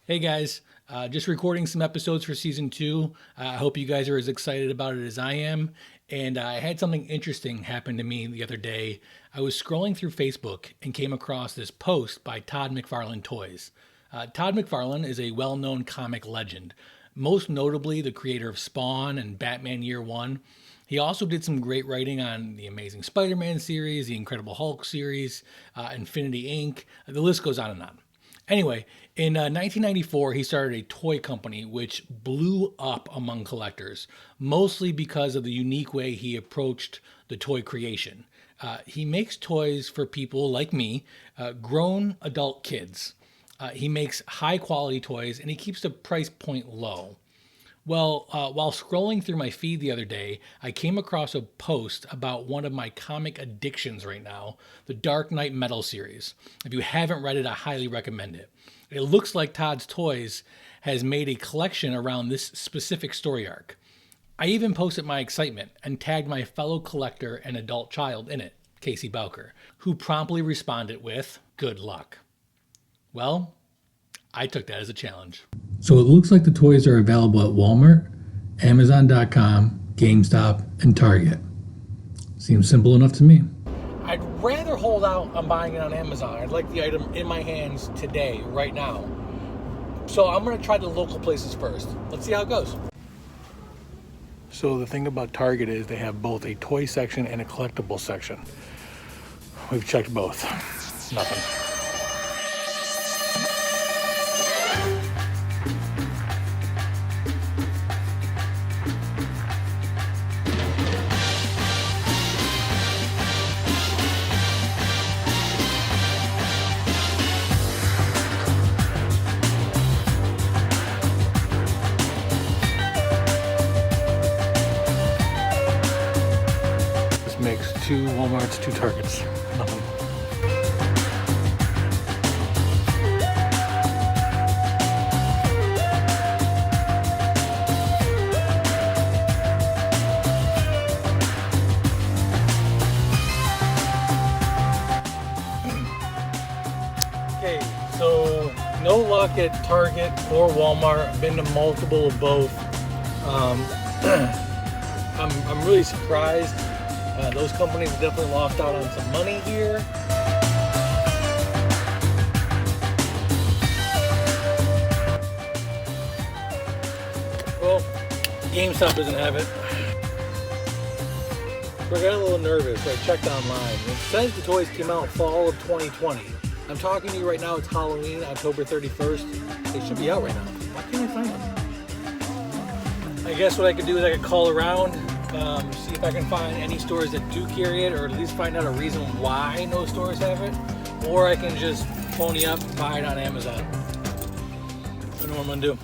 Hey guys, just recording some episodes for season two. I hope you guys are as excited about it as I am. And I had something interesting happen to me the other day. I was scrolling through Facebook and came across this post by Todd McFarlane Toys. Todd McFarlane is a well known comic legend, most notably the creator of Spawn and Batman Year One. He also did some great writing on the Amazing Spider Man series, the Incredible Hulk series, Infinity Inc. The list goes on and on. Anyway, in 1994, he started a toy company which blew up among collectors, mostly because of the unique way he approached the toy creation. He makes toys for people like me, grown adult kids. He makes high quality toys and he keeps the price point low. Well, while scrolling through my feed the other day, I came across a post about one of my comic addictions right now, the Dark Knight Metal series. If you haven't read it, I highly recommend it. It looks like Todd's Toys has made a collection around this specific story arc. I even posted my excitement and tagged my fellow collector and adult child in it, Casey Bowker, who promptly responded with, "Good luck." Well, I took that as a challenge. So it looks like the toys are available at Walmart, Amazon.com, GameStop, and Target. Seems simple enough to me. I'd rather hold out on buying it on Amazon. I'd like the item in my hands today, right now. So I'm going to try the local places first. Let's see how it goes. So the thing about Target is they have both a toy section and a collectible section. We've checked both. Nothing. Makes 2 Walmarts, 2 Targets. Nothing. Okay, so no luck at Target or Walmart. Been to multiple of both. I'm really surprised. Those companies definitely lost out on some money here. Well, GameStop doesn't have it. So I got a little nervous, so I checked online. It says the toys came out fall of 2020. I'm talking to you right now, it's Halloween, October 31st. They should be out right now. Why can't I find them? I guess what I could do is I could call around, see if I can find any stores that do carry it, or at least find out a reason why no stores have it, or I can just pony up and buy it on Amazon. I don't know what I'm gonna do.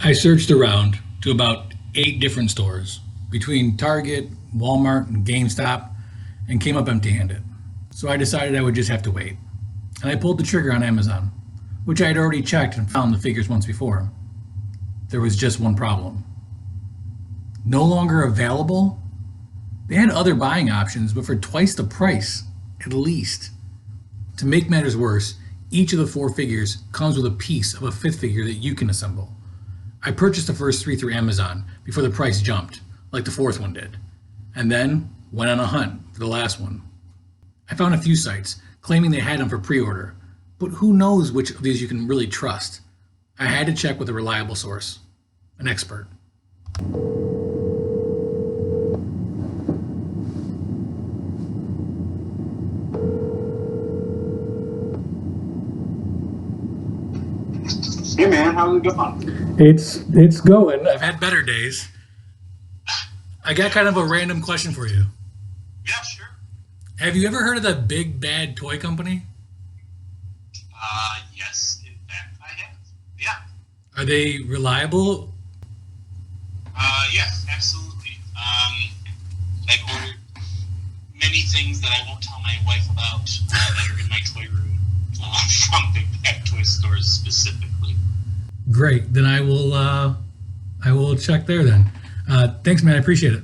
I searched around to about 8 different stores between Target, Walmart, and GameStop, and came up empty-handed. So I decided I would just have to wait. And I pulled the trigger on Amazon, which I had already checked and found the figures once before. There was just one problem. No longer available? They had other buying options, but for twice the price, at least. To make matters worse, each of the 4 figures comes with a piece of a 5th figure that you can assemble. I purchased the first 3 through Amazon before the price jumped, like the 4th one did, and then went on a hunt for the last one. I found a few sites claiming they had them for pre-order, but who knows which of these you can really trust. I had to check with a reliable source, an expert. Hey man, how's it going? It's going. I've had better days. I got kind of a random question for you. Yeah, sure. Have you ever heard of the Big Bad Toy Company? Yes, in fact, I have. Yeah. Are they reliable? Yes, absolutely. I've ordered many things that I won't tell my wife about that are in my toy room from Big Bad Toy Stores specifically. Great. Then I will check there then. Thanks, man. I appreciate it.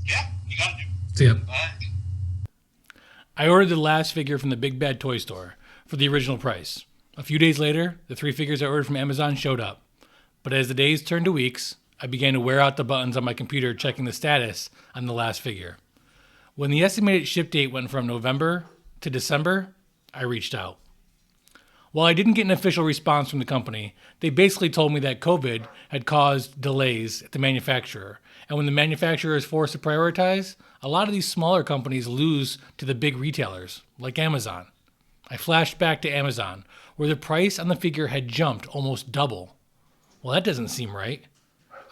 Yeah, you got it. See ya. Bye. I ordered the last figure from the Big Bad Toy Store. for the original price. A few days later, the 3 figures I ordered from Amazon showed up. But as the days turned to weeks, I began to wear out the buttons on my computer checking the status on the last figure. When the estimated ship date went from November to December, I reached out. While I didn't get an official response from the company, they basically told me that COVID had caused delays at the manufacturer. And when the manufacturer is forced to prioritize, a lot of these smaller companies lose to the big retailers, like Amazon. I flashed back to Amazon, where the price on the figure had jumped almost double. Well, that doesn't seem right.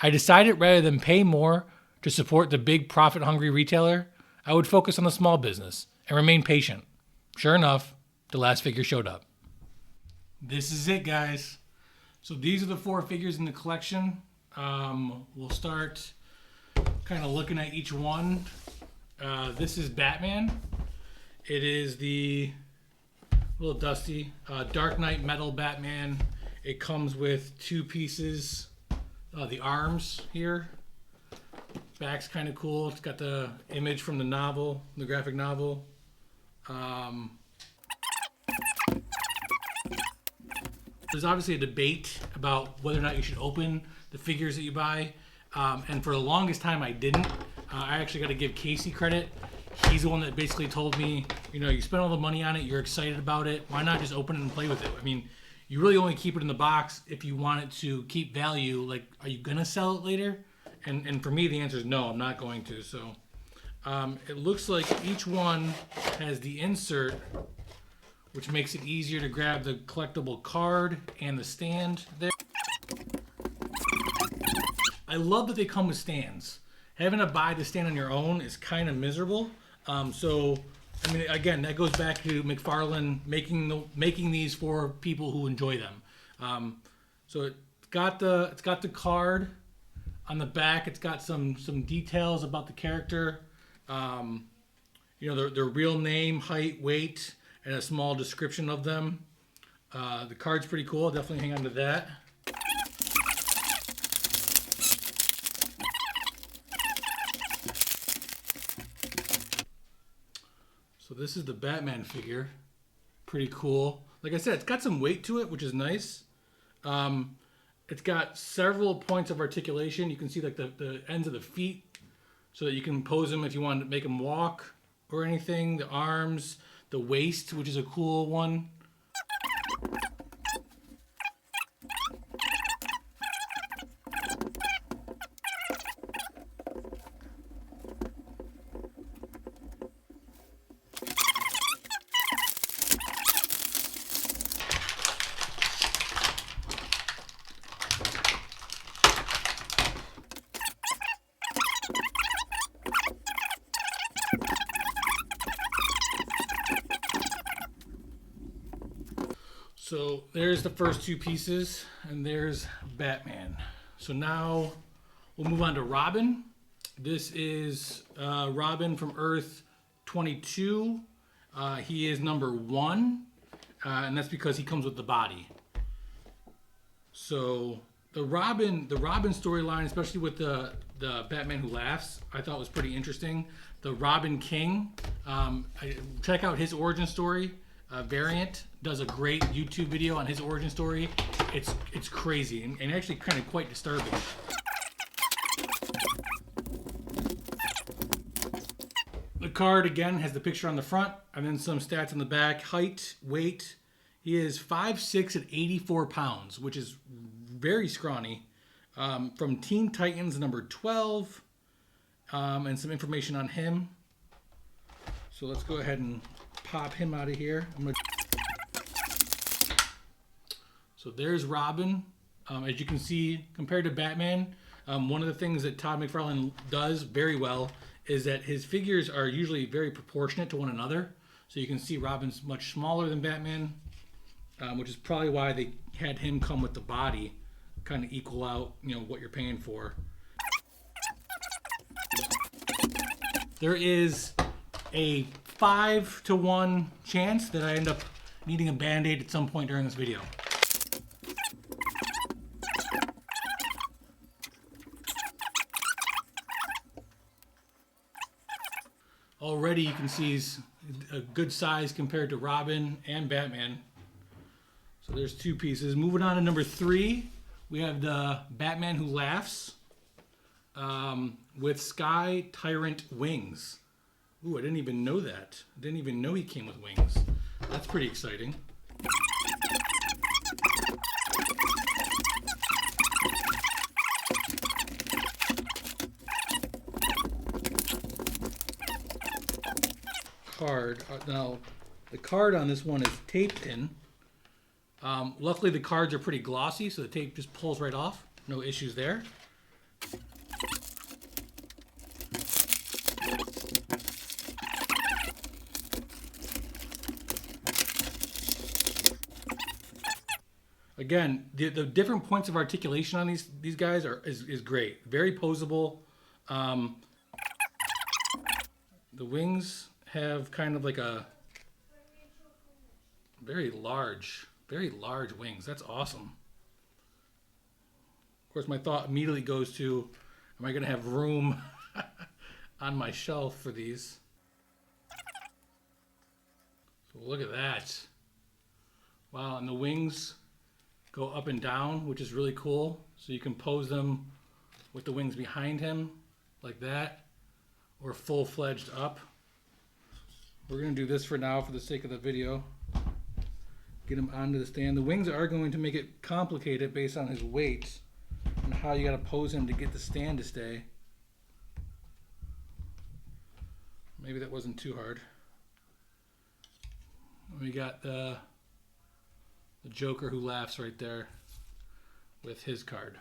I decided rather than pay more to support the big profit-hungry retailer, I would focus on the small business and remain patient. Sure enough, the last figure showed up. This is it, guys. So these are the 4 figures in the collection. We'll start kind of looking at each one. This is Batman. It is the little dusty Dark Knight metal Batman. It comes with 2 pieces. The arms here. Back's kind of cool. It's got the image from the novel, the graphic novel. There's obviously a debate about whether or not you should open the figures that you buy. And for the longest time, I didn't. I actually got to give Casey credit. He's the one that basically told me, you spend all the money on it, you're excited about it. Why not just open it and play with it? I mean, you really only keep it in the box if you want it to keep value. Like, are you going to sell it later? And for me, the answer is no, I'm not going to. So it looks like each one has the insert, which makes it easier to grab the collectible card and the stand there. I love that they come with stands. Having to buy the stand on your own is kind of miserable. Again, that goes back to McFarlane making these for people who enjoy them. So it's got the card on the back. It's got some details about the character. Their real name, height, weight, and a small description of them. The card's pretty cool. I'll definitely hang on to that. So this is the Batman figure. Pretty cool. Like I said, it's got some weight to it, which is nice. It's got several points of articulation. You can see like the ends of the feet so that you can pose them if you want to make them walk or anything. The arms, the waist, which is a cool one. So there's the first 2 pieces, and there's Batman. So now we'll move on to Robin. This is Robin from Earth 22. He is number 1, and that's because he comes with the body. So the Robin storyline, especially with the Batman Who Laughs, I thought was pretty interesting. The Robin King, check out his origin story. Variant does a great YouTube video on his origin story. It's crazy and actually kind of quite disturbing. The card again has the picture on the front and then some stats on the back. Height, weight. He is 5'6" and 84 pounds, which is very scrawny. From Teen Titans number 12, and some information on him. So let's go ahead and pop him out of here. So there's Robin. As you can see, compared to Batman, one of the things that Todd McFarlane does very well is that his figures are usually very proportionate to one another. So you can see Robin's much smaller than Batman, which is probably why they had him come with the body, kind of equal out, what you're paying for. There is a 5-to-1 chance that I end up needing a Band-Aid at some point during this video. Already you can see he's a good size compared to Robin and Batman. So there's two pieces. Moving on to number 3, we have the Batman Who Laughs with Sky Tyrant wings. Ooh, I didn't even know that. I didn't even know he came with wings. That's pretty exciting. Card. Now, the card on this one is taped in. Luckily, the cards are pretty glossy, so the tape just pulls right off. No issues there. Again, the different points of articulation on these guys is great. Very posable. The wings have kind of like a very large wings. That's awesome. Of course, my thought immediately goes to, am I going to have room on my shelf for these? So look at that. Wow, and the wings go up and down, which is really cool. So you can pose them with the wings behind him like that, or full-fledged up. We're going to do this for now for the sake of the video. Get him onto the stand. The wings are going to make it complicated based on his weight and how you got to pose him to get the stand to stay. Maybe that wasn't too hard. We got the Joker Who Laughs right there with his card.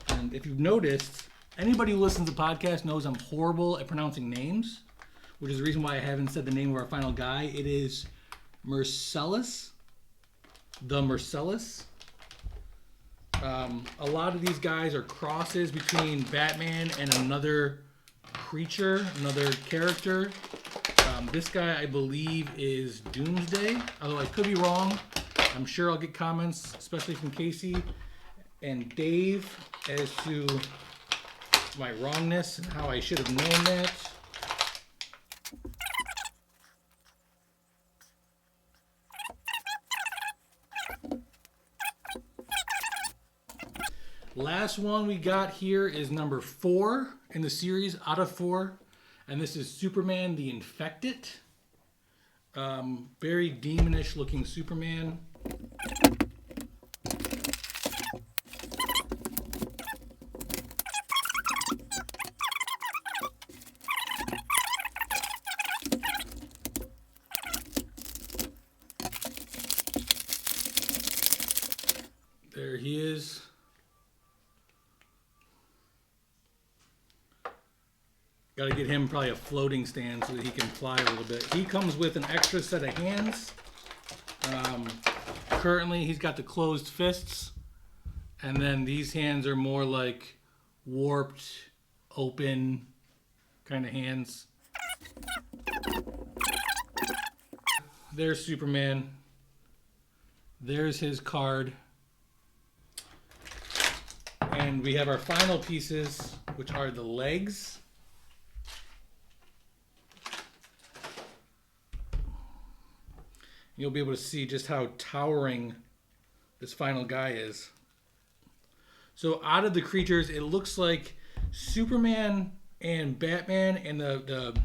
And if you've noticed, anybody who listens to the podcast knows I'm horrible at pronouncing names, which is the reason why I haven't said the name of our final guy. It is Mercellus. The Mercellus. A lot of these guys are crosses between Batman and another creature, another character. This guy, I believe, is Doomsday, although I could be wrong. I'm sure I'll get comments, especially from Casey and Dave, as to my wrongness and how I should have known that. Last one we got here is number 4 in the series, out of 4. And this is Superman the Infected. Very demonish looking Superman. There he is. Got to get him probably a floating stand so that he can fly a little bit. He comes with an extra set of hands. Currently, he's got the closed fists. And then these hands are more like warped, open kind of hands. There's Superman. There's his card. And we have our final pieces, which are the legs. You'll be able to see just how towering this final guy is. So out of the creatures, it looks like Superman and Batman and the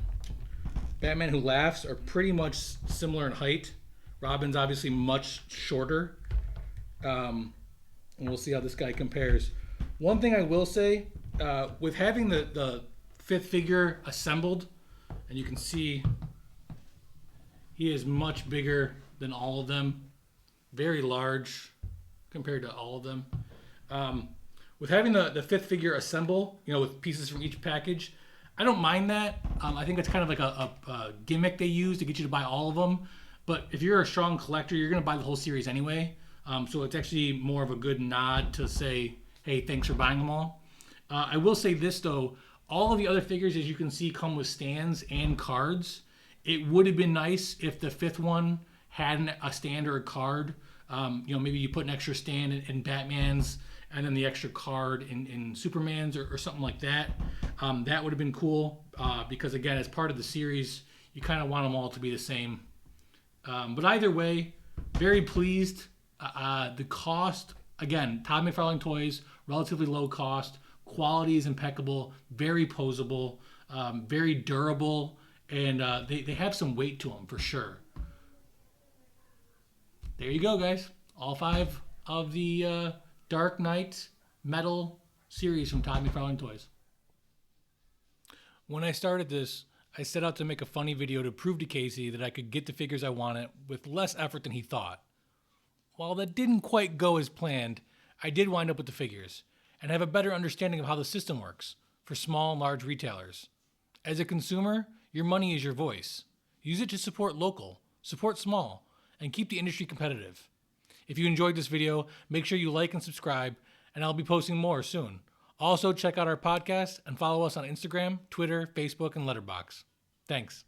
Batman Who Laughs are pretty much similar in height. Robin's obviously much shorter. And we'll see how this guy compares. One thing I will say, with having the fifth figure assembled, and you can see he is much bigger than all of them. Very large compared to all of them. With having the fifth figure assemble, with pieces from each package, I don't mind that. I think it's kind of like a gimmick they use to get you to buy all of them. But if you're a strong collector, you're going to buy the whole series anyway. So it's actually more of a good nod to say, hey, thanks for buying them all. I will say this, though. All of the other figures, as you can see, come with stands and cards. It would have been nice if the fifth one had a stand or a card. Maybe you put an extra stand in Batman's and then the extra card in Superman's or something like that. That would have been cool because, again, as part of the series, you kind of want them all to be the same. But either way, very pleased. The cost, again, Todd McFarlane toys, relatively low cost. Quality is impeccable, very posable, very durable, and they have some weight to them for sure. There you go, guys. All 5 of the Dark Knight metal series from Todd McFarlane Toys. When I started this, I set out to make a funny video to prove to Casey that I could get the figures I wanted with less effort than he thought. While that didn't quite go as planned, I did wind up with the figures and have a better understanding of how the system works for small and large retailers. As a consumer, your money is your voice. Use it to support local, support small, and keep the industry competitive. If you enjoyed this video, make sure you like and subscribe, and I'll be posting more soon. Also, check out our podcast and follow us on Instagram, Twitter, Facebook, and Letterboxd. Thanks.